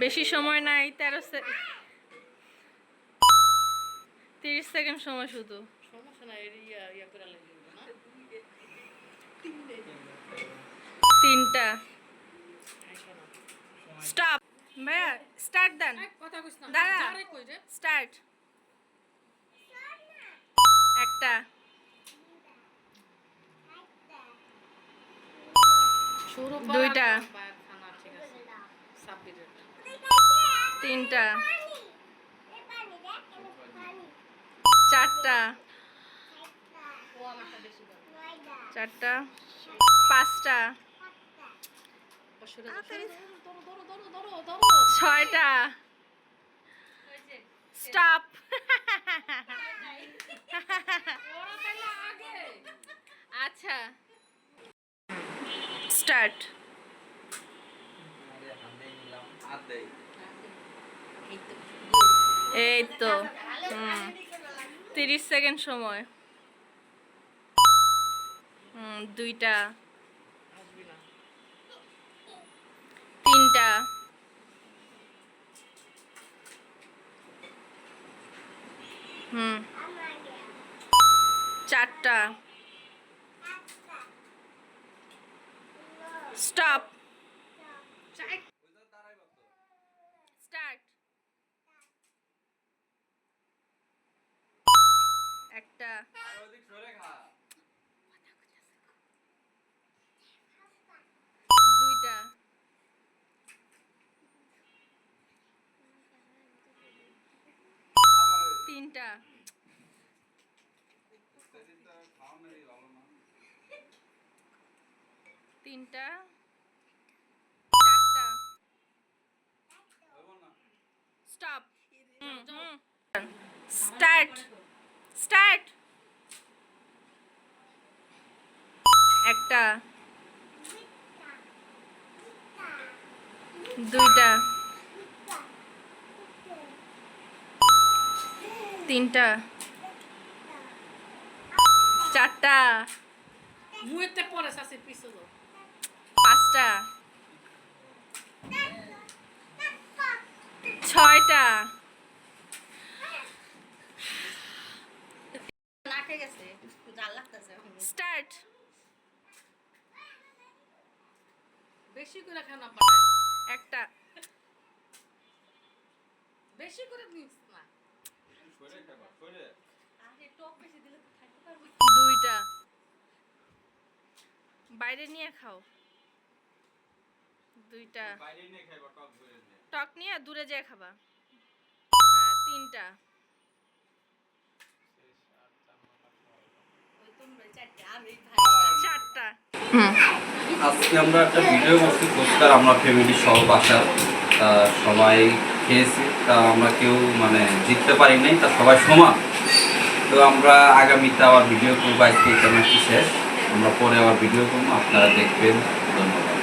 বেশি সময় নাই, 30 সেকেন্ড সময় শুধু। তিনটা। স্টপ ভাইয়া, স্টার্ট দেন। দাঁড়া, স্টার্ট। একটা, দুইটা, তিনটা, চারটা, চারটা, পাঁচটা, ছয়টা। স্টপ। আচ্ছা, স্টার্ট। এই তো 30 সেকেন্ড সময়। দুইটা, তিনটা, চারটা। স্টপ। স্টার্ট। একটা, দুইটা, তিনটা, তিনটা, চারটা। স্টপ। স্টার্ট। স্টার্ট। একটা, দুইটা, তিনটা, চারটা, পাঁচটা, ছয়টা। স্টার্ট। বেশি করে খানা একটা, বেশি করে নিস না। দুইটা। বাইরে নিয়ে খাও। দুইটা। টক নিয়ে দূরে যেয়ে খাবা। হ্যাঁ, তিনটা। চারটা। আজকে আমরা একটা ভিডিও করছি ফুচকার, আমরা ফ্যামিলি সহ বাসার সবাই খেয়েছি। তা আমরা কেউ মানে জিততে পারি নাই, তা সবাই সমান। তো আমরা আগামীতে আবার ভিডিও করবো। আজকে এখানে শেষ, আমরা পরে আবার ভিডিও করবো, আপনারা দেখবেন। ধন্যবাদ।